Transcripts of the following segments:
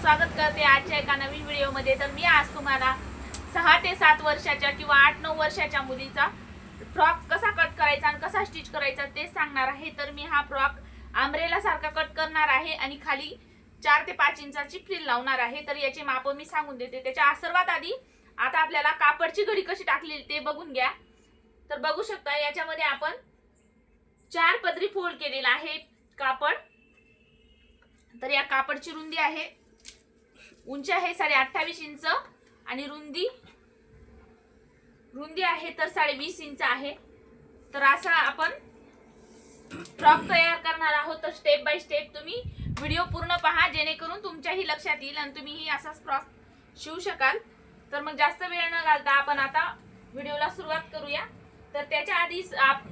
स्वागत करते आजच्या एका नवीन व्हिडिओमध्ये। तर मी आज तुम्हाला 6 ते 7 वर्षाच्या किंवा 8-9 वर्षाच्या मुलीचा फ्रॉक कसा कट करायचा आणि कसा स्टिच करायचा ते सांगणार आहे। तर मी हा फ्रॉक अम्ब्रेला सारखा कट करणार आहे आणि खाली 4 ते 5 इंचाची फ्रिल लावणार आहे। तर याचे माप मी सांगून देते। त्याच्या सर्वात आधी आता आपल्याला कापडची घडी कशी टाकली ते बघून घ्या। तर बघू शकता याच्यामध्ये आपण 4 पदरी फोल्ड केलेला आहे कापड। तर या कापडची रुंदी आहे, उंची आहे 28.5 इंच आणि रुंदी आहे तर 20.5 इंच आहे। तर असा आपण फ्रॉक तयार करणार आहोत। तर स्टेप बाय स्टेप तुम्ही व्हिडिओ पूर्ण पहा, जेणेकरून तुमच्याही लक्षात येईल आणि तुम्हीही असाच फ्रॉक शिवू शकाल। तर मग जास्त वेळ न घालता आपण आता व्हिडिओला सुरुवात करूया। तर त्याच्या आधी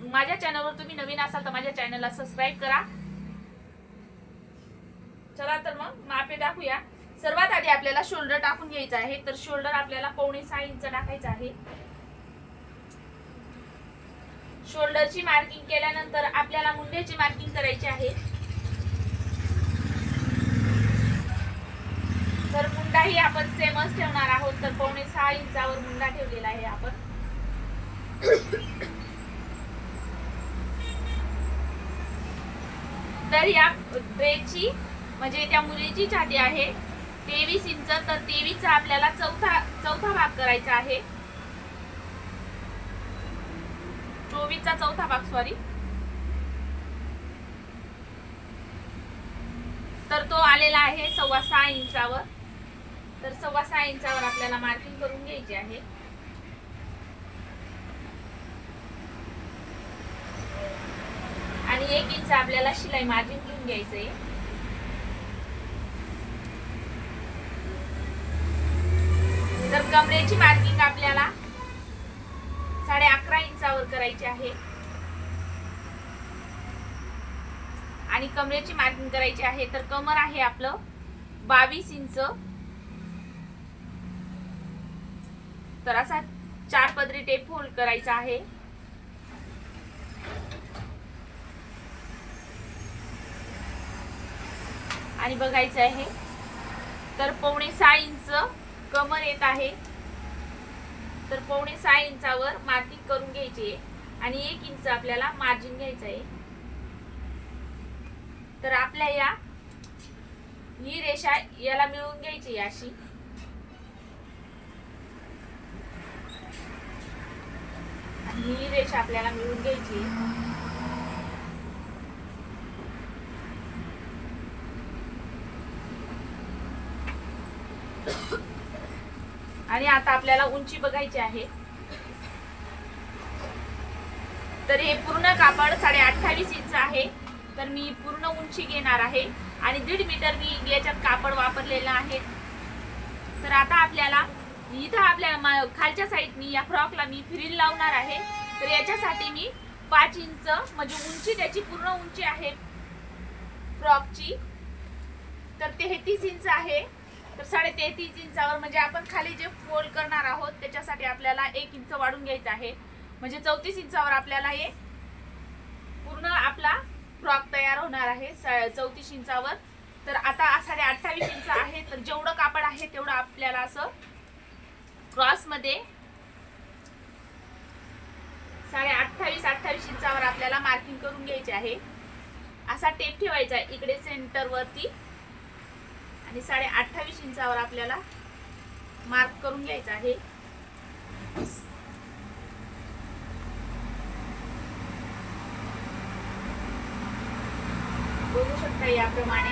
माझ्या चॅनलवर तुम्ही नवीन असाल तर माझ्या चॅनलला सबस्क्राइब करा। चला तर मग मापे टाकूया। सर्वात आधी आपल्याला शोल्डर टाकून घ्यायचा आहे। तर शोल्डर आपल्याला 5.5 इंच टाकायचा आहे। शोल्डरची मार्किंग केल्यानंतर आपल्याला मुंड्याची मार्किंग करायची आहे। तर मुंडाही आपण सेमच ठेवणार आहोत। तर 5.5 इंचावर मुंडा ठेवलेला आहे आपण। तर या ड्रेसची म्हणजे त्या मुलीची छाती आहे 23 इंच। तर 23 चा आपल्याला चौथा भाग करायचा आहे। 24 चा चौथा भाग सॉरी। तर तो आलेला आहे 6.25 इंचावर। तर 6.25 इंचावर आपल्याला मार्किंग करून घ्यायची आहे। आणि 1 इंच आपल्याला शिलाई मार्जिन घेऊन घ्यायचंय। तर कमरेची मार्किंग आपल्याला 11.5 इंचावर करायची आहे आणि कमरेची मार्किंग करायची आहे। तर कमर आहे आपलं 22 इंच। तर असा 4 पदरी टेप फोल्ड करायचा आहे आणि बघायचं आहे। तर 5.5 इंच कमर येत आहे। तर 5.5 इंचावर मार्किंग करून घ्यायची आहे आणि 1 इंच आपल्याला मार्जिन घ्यायचं आहे। तर आपल्या ही रेषा याला मिळून घ्यायची अशी। आणि ही रेषा आपल्याला मिळून घ्यायची। आणि आता आपल्याला उंची बघायची आहे। तर हे पूर्ण कापड 28.5 इंच आहे। तर मी पूर्ण उंची घेणार आहे आणि 1.5 मीटर मी याच्यात कापड वापरलेलं आहे। तर आता आपल्याला इथं आपल्या खालच्या साईडनी या फ्रॉकला मी फ्रिल लावणार आहे। तर याच्यासाठी मी 5 इंच म्हणजे उंची त्याची पूर्ण उंची आहे फ्रॉकची तर 33 इंच आहे। तर 33.5 इंचावर म्हणजे आपण खाली जे फोल्ड करणार आहोत त्याच्यासाठी आपल्याला 1 इंच वाढून घ्यायचं आहे। म्हणजे 34 इंचावर आपल्याला हे पूर्ण आपला फ्रॉक तयार होणार आहे 34 इंचावर। तर आता 28.5 इंच आहे। तर जेवढं कापड आहे तेवढं आपल्याला असं क्रॉस मध्ये 28.5 इंचावर आपल्याला मार्किंग करून घ्यायचे आहे। असा टेप ठेवायचा आहे इकडे सेंटर वरती आणि 28.5 इंचावर आपल्याला मार्क करून घ्यायचा आहे। बघू शकता याप्रमाणे।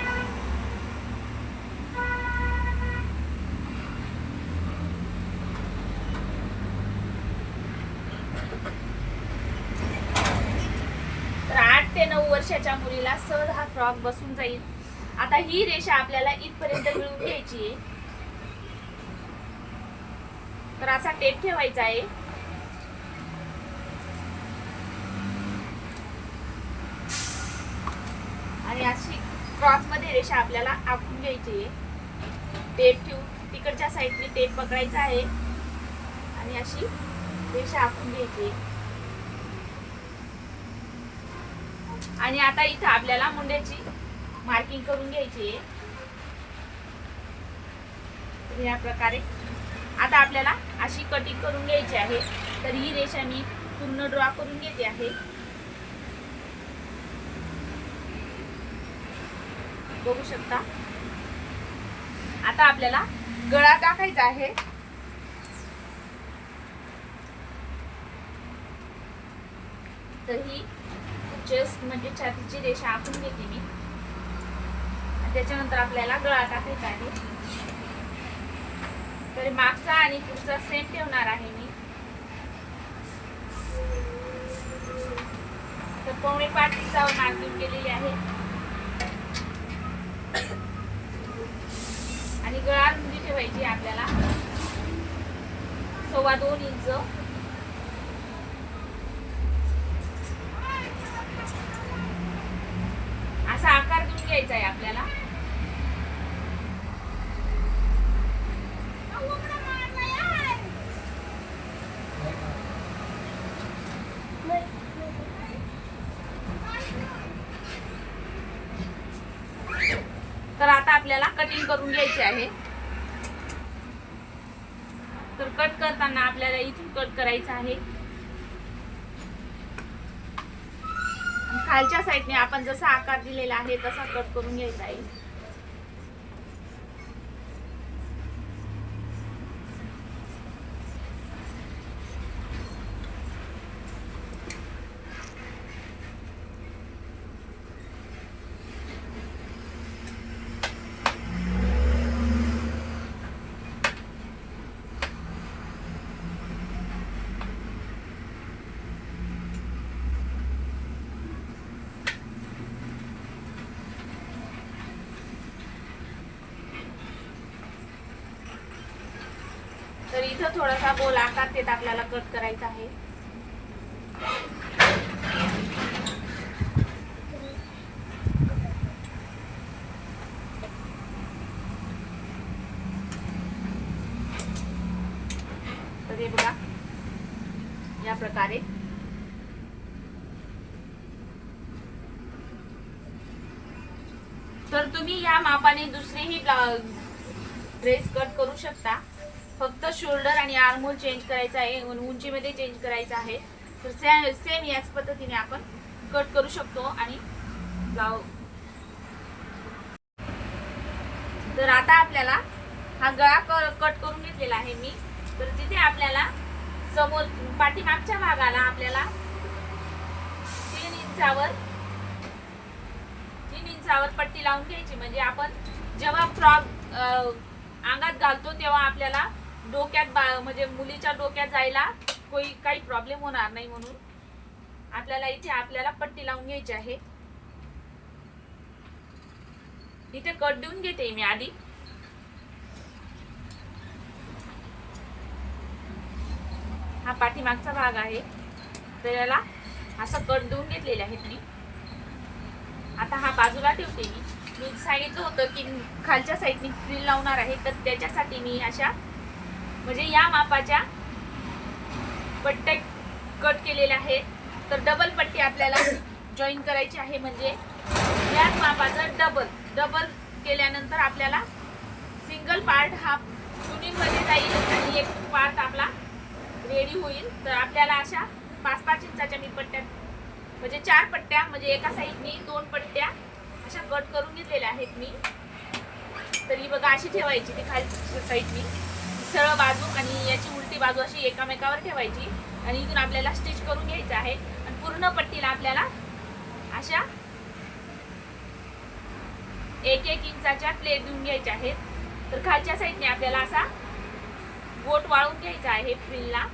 तर 8 ते 9 वर्षाच्या मुलीला सहज हा फ्रॉक बसून जाईल। आता ही रेषा आपल्याला इथपर्यंत मिळवून घ्यायची आहे। तर असा टेप ठेवायचा आहे आणि अशी क्रॉस मध्ये रेषा आपल्याला आखून घ्यायची आहे। टेप ठेवून तिकडच्या साईडने टेप पकडायचा आहे आणि अशी रेषा आखून घ्यायची आहे। आणि आता इथं आपल्याला मुंड्याची मार्किंग करून घ्यायची आहे। तर या प्रकारे आता आपल्याला अशी कटिंग करून घ्यायची आहे. तर ही रेषा मी पूर्ण ड्रॉ करून घेते आहे. बघू शकता. आता आपल्याला गळा टाकायचा आहे. तर ही चेस्ट म्हणजे छातीची रेषा आखून घेते मी. त्याच्यानंतर आपल्याला गळा टाकायचा आहे. तर मागचा आणि पुढचा सेम ठेवणार आहे मी. तर पावणे 5 इंचावर मार्किंग केलेली आहे. आणि गळा रुंदी ठेवायची आपल्याला 2.25 इंच. असा आकार देऊन घ्यायचा आहे आपल्याला. तर आता आपल्याला कटिंग करून घ्यायची आहे. तर कट करताना आपल्याला इथून कट करायचं आहे. खालच्या साईडने आपण जसा आकार दिलेला आहे तसा कट करून घ्यायचा आहे. तर इथं थोडासा गोल आकार देत आपल्याला कट करायचा आहे. तर हे बघा या प्रकारे. तर तुम्ही या मापाने दुसरेही ड्रेस कट करू शकता. फक्त शोल्डर आणि आर्महोल चेंज करायचा आहे, उंचीमध्ये चेंज करायचा आहे. तर सेम याच पद्धतीने आपण कट करू शकतो. आणि तर आता आपल्याला हा गळा कट करून घेतलेला आहे मी. तर तिथे आपल्याला समोर पाठीमागच्या भागाला आपल्याला 3 इंचावर पट्टी लावून घ्यायची. म्हणजे आपण जेव्हा फ्रॉक अंगात घालतो तेव्हा आपल्याला डोक्यात म्हणजे मुलीच्या डोक्यात जायला काही प्रॉब्लेम होणार नाही, म्हणून आपल्याला इथे आपल्याला पट्टी लावून घ्यायची आहे. इथे कट देऊन घेते मी आधी. हा पाठीमागचा भाग आहे, तर याला असं कट देऊन घेतलेले आहेत मी. आता हा बाजूला ठेवते मी सांगितलं होतं की खालच्या साईडने फ्रिल लावणार आहे. तर त्याच्यासाठी मी अशा म्हणजे या मापाच्या पट्ट्या कट केलेल्या आहेत. तर डबल पट्टी आपल्याला जॉईन करायची आहे. म्हणजे याच मापाचं डबल केल्यानंतर आपल्याला सिंगल पार्ट हा चुनीमध्ये जाईल आणि एक पार्ट आपला रेडी होईल. तर आपल्याला अशा 5-5 इंचाच्या मी पट्ट्या म्हणजे 4 पट्ट्या म्हणजे एका साईडनी 2 पट्ट्या अशा कट करून घेतलेल्या आहेत मी. तर ही बघा अशी ठेवायची ती खालच्या साईडनी सरळ बाजू आणि याची उलटी बाजू अशी एकामेकावर ठेवायची. आणि इथून आपल्याला स्टिच करून घ्यायचं आहे. आणि पूर्ण पट्टीला आपल्याला अशा 1-1 इंचाच्या प्लेट देऊन घ्यायच्या आहेत. तर खालच्या साईडने आपल्याला असा गोट वाळून घ्यायचा आहे. फ्रिलला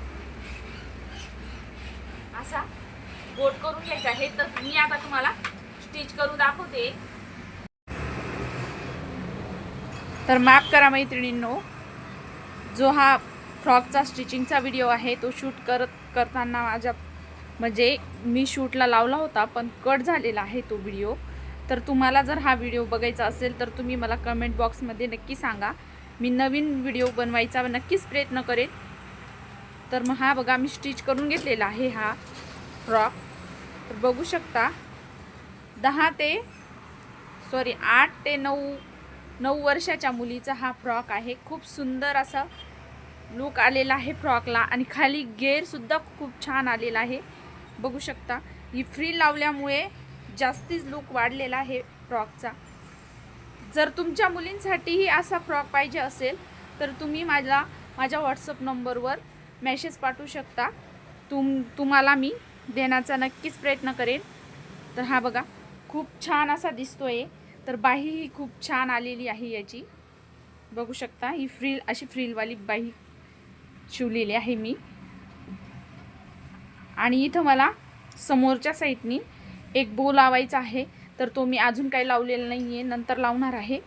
असा गोट करून घ्यायचा आहे. तर मी आता तुम्हाला स्टिच करून दाखवते. तर माफ करा मैत्रिणींनो, जो हा फ्रॉकचा स्टिचिंगचा व्हिडिओ आहे तो शूट करताना माझ्या म्हणजे मी शूटला लावला होता, पण कट झालेला आहे तो व्हिडिओ. तर तुम्हाला जर हा व्हिडिओ बघायचा असेल तर तुम्ही मला कमेंट बॉक्समध्ये नक्की सांगा. मी नवीन व्हिडिओ बनवायचा नक्कीच प्रयत्न करेन. तर मग हा बघा मी स्टिच करून घेतलेला आहे हा फ्रॉक. तर बघू शकता 8 ते 9 9 वर्षाच्या मुलीचा हा फ्रॉक आहे. खूप सुंदर असा लुक आलेला आहे फ्रॉकला आणि खाली घेरसुद्धा खूप छान आलेला आहे. बघू शकता ही फ्रिल लावल्यामुळे जास्तीच लुक वाढलेला आहे फ्रॉकचा. जर तुमच्या मुलींसाठीही असा फ्रॉक पाहिजे असेल तर तुम्ही माझ्या व्हॉट्सअप नंबरवर मेसेज पाठवू शकता. तुम्हाला मी देण्याचा नक्कीच प्रयत्न करेन. तर हा बघा खूप छान असा दिसतोय. तर बाही ही खूप छान आलेली आहे याची. बघू शकता ही फ्रिल अशी फ्रिलवाली बाही शिवलेली आहे मी. आणि इथं मला समोरच्या साईडनी एक बो लावायचा आहे. तर तो मी अजून काही लावलेला नाही आहे, नंतर लावणार आहे.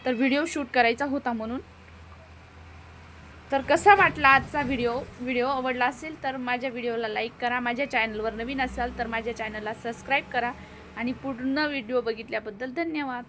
तर व्हिडिओ शूट करायचा होता म्हणून. तर कसा वाटला आजचा व्हिडिओ आवडला असेल तर माझ्या व्हिडिओला लाईक करा. माझ्या चॅनलवर नवीन असाल तर माझ्या चॅनलला सबस्क्राईब करा. आणि पूर्ण व्हिडिओ बघितल्याबद्दल धन्यवाद.